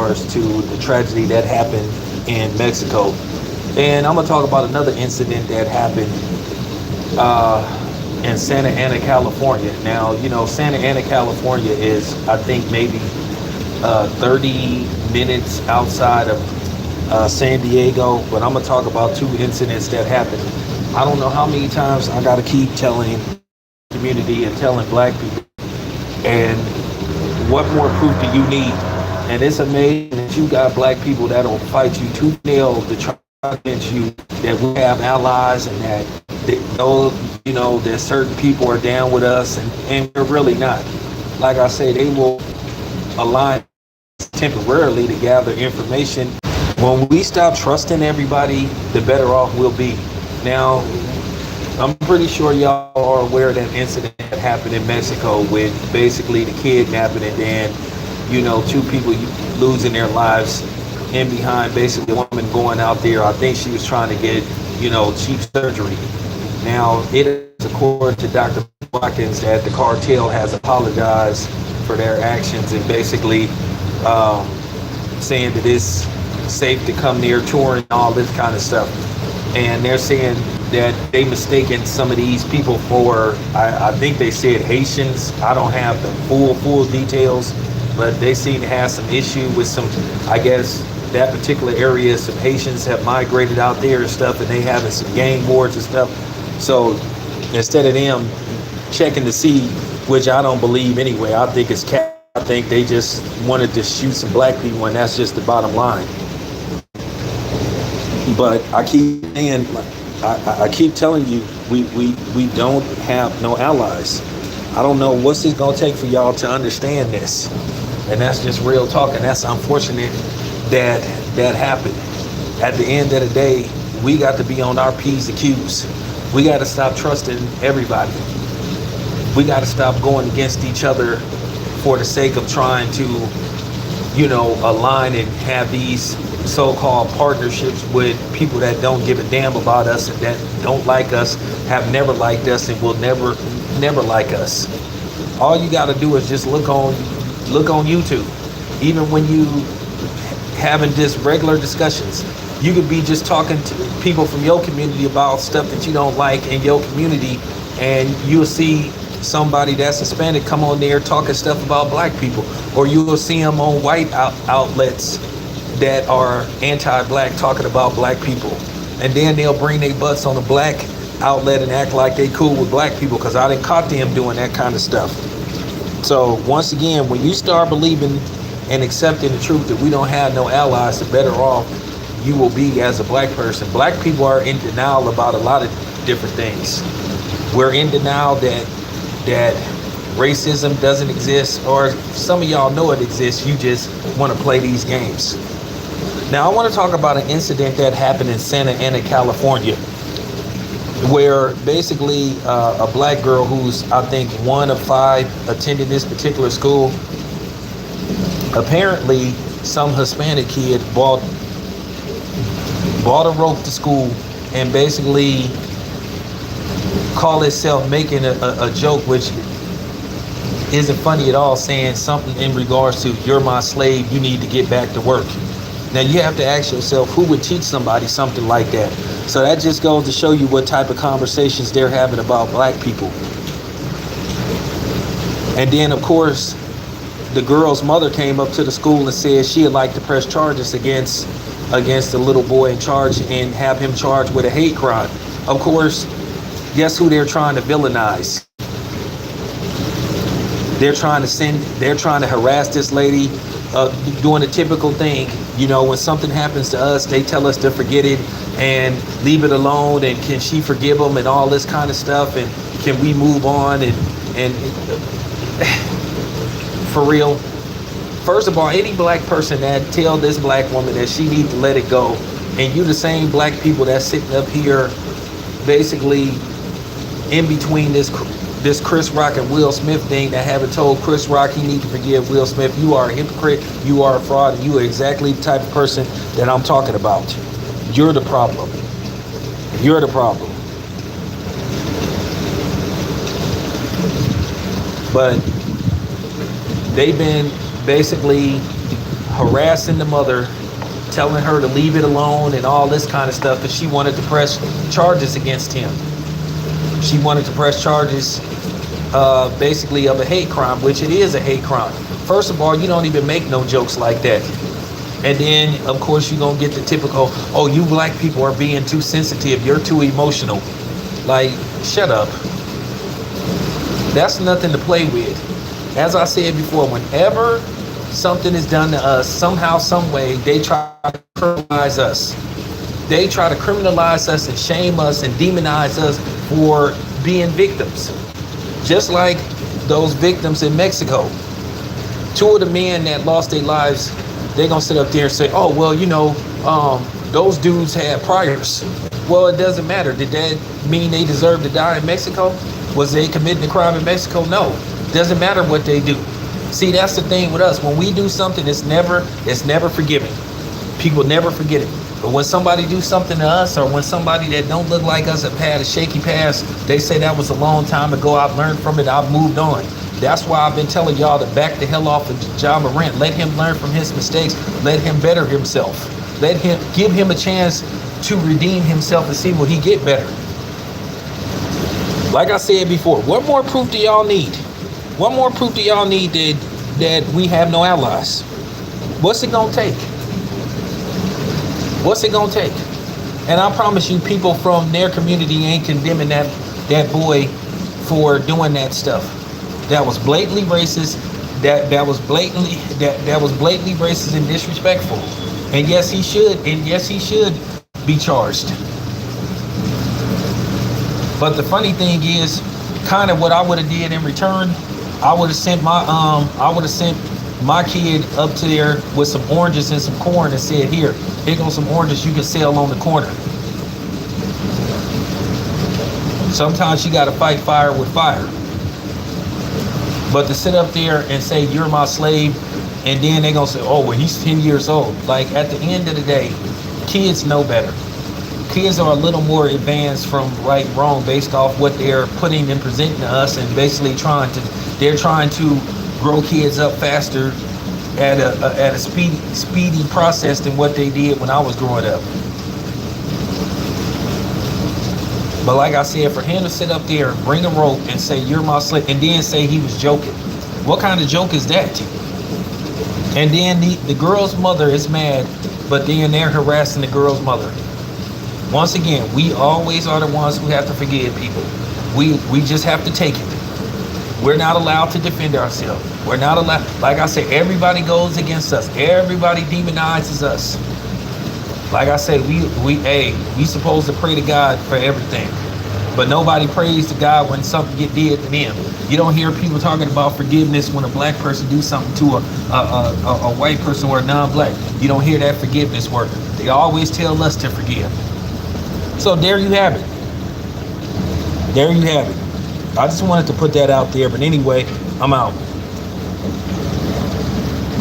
regards to the tragedy that happened in Mexico. And I'm gonna talk about another incident that happened in Santa Ana, California. Now, Santa Ana, California is, I think, maybe 30 minutes outside of San Diego. But I'm gonna talk about two incidents that happened. I don't know how many times I gotta keep telling community and telling black people. And what more proof do you need? And it's amazing that you got black people that'll fight you tooth and nail to try against you, that we have allies and that they know, that certain people are down with us, and we're really not. Like I say, they will align temporarily to gather information. When we stop trusting everybody, the better off we'll be. Now, I'm pretty sure y'all are aware of that incident that happened in Mexico with basically the kidnapping and then, two people losing their lives in behind basically a woman going out there. I think she was trying to get, cheap surgery. Now, it is according to Dr. Watkins that the cartel has apologized for their actions and basically saying that it's safe to come near touring and all this kind of stuff. And they're saying that they mistaken some of these people for, I think they said Haitians. I don't have the full details, but they seem to have some issue with some, I guess, that particular area. Some Haitians have migrated out there and stuff, and they having some gang wars and stuff. So instead of them checking to see, which I don't believe anyway, I think it's cat. I think they just wanted to shoot some black people, and that's just the bottom line. But I keep saying, I keep telling you, we don't have no allies. I don't know what's it gonna take for y'all to understand this, and that's just real talk. And that's unfortunate that happened. At the end of the day, we got to be on our P's and Q's. We got to stop trusting everybody. We got to stop going against each other for the sake of trying to, align and have these so-called partnerships with people that don't give a damn about us and that don't like us, have never liked us, and will never like us. All you got to do is just look on YouTube. Even when you having just regular discussions, you could be just talking to people from your community about stuff that you don't like in your community, and you'll see somebody that's Hispanic come on there talking stuff about black people, or you will see them on white outlets that are anti-black talking about black people, and then they'll bring their butts on a black outlet and act like they cool with black people, because I done caught them doing that kind of stuff. So once again, when you start believing and accepting the truth that we don't have no allies, the better off you will be as a black person. Black people are in denial about a lot of different things. We're in denial that racism doesn't exist, or some of y'all know it exists, you just want to play these games. Now I want to talk about an incident that happened in Santa Ana, California, where basically a black girl who's, I think, one of 5 attended this particular school. Apparently some Hispanic kid bought a rope to school and basically called itself making a joke, which isn't funny at all, saying something in regards to, you're my slave, you need to get back to work. Now you have to ask yourself, who would teach somebody something like that? So that just goes to show you what type of conversations they're having about black people. And then of course, the girl's mother came up to the school and said she'd like to press charges against the little boy in charge and have him charged with a hate crime. Of course, guess who they're trying to villainize? They're trying to harass this lady, doing the typical thing. When something happens to us, they tell us to forget it and leave it alone, and can she forgive them and all this kind of stuff, and can we move on, and for real. First of all, any black person that tell this black woman that she needs to let it go, and you the same black people that's sitting up here basically in between this Chris Rock and Will Smith thing, that haven't told Chris Rock he needs to forgive Will Smith. You are a hypocrite, you are a fraud, and you are exactly the type of person that I'm talking about. You're the problem. You're the problem. But they've been basically harassing the mother, telling her to leave it alone and all this kind of stuff because she wanted to press charges against him. She wanted to press charges basically of a hate crime, which it is a hate crime. First of all, you don't even make no jokes like that. And then, of course, you're going to get the typical, oh, you black people are being too sensitive. You're too emotional. Like, shut up. That's nothing to play with. As I said before, whenever something is done to us, somehow, some way, they try to criminalize us. They try to criminalize us and shame us and demonize us for being victims. Just like those victims in Mexico. Two of the men that lost their lives, they're going to sit up there and say, oh, well, you know, those dudes had priors. Well, it doesn't matter. Did that mean they deserve to die in Mexico? Was they committing a crime in Mexico? No. Doesn't matter what they do. See, that's the thing with us. When we do something, it's never forgiven. People never forget it. But when somebody do something to us, or when somebody that don't look like us have had a shaky past, they say that was a long time ago. I've learned from it. I've moved on. That's why I've been telling y'all to back the hell off of Ja Morant. Let him learn from his mistakes. Let him better himself. Let him give him a chance to redeem himself and see will he get better. Like I said before, what more proof do y'all need? What more proof do y'all need that we have no allies? What's it gonna take? What's it gonna take? And I promise you, people from their community ain't condemning that boy for doing that stuff. That was blatantly racist. That was blatantly racist and disrespectful. And yes, he should. And yes, he should be charged. But the funny thing is, kind of what I would have did in return, I would have sent my kid up to there with some oranges and some corn and said, here goes some oranges you can sell on the corner. Sometimes you got to fight fire with fire. But to sit up there and say, you're my slave, and then they're going to say, oh, well, he's 10 years old. Like, at the end of the day, kids know better. Kids are a little more advanced from right and wrong based off what they're putting and presenting to us, and basically they're trying to grow kids up faster at a speedy process than what they did when I was growing up. But like I said, for him to sit up there, bring a rope and say, you're my slave, and then say he was joking. What kind of joke is that? And then the girl's mother is mad, but then they're harassing the girl's mother. Once again, we always are the ones who have to forgive people. We just have to take it. We're not allowed to defend ourselves. We're not allowed. Like I said, everybody goes against us. Everybody demonizes us. Like I said, we supposed to pray to God for everything, but nobody prays to God when something get did to them. You don't hear people talking about forgiveness when a black person do something to a white person or a non-black. You don't hear that forgiveness word. They always tell us to forgive. So there you have it. There you have it. I just wanted to put that out there. But anyway, I'm out.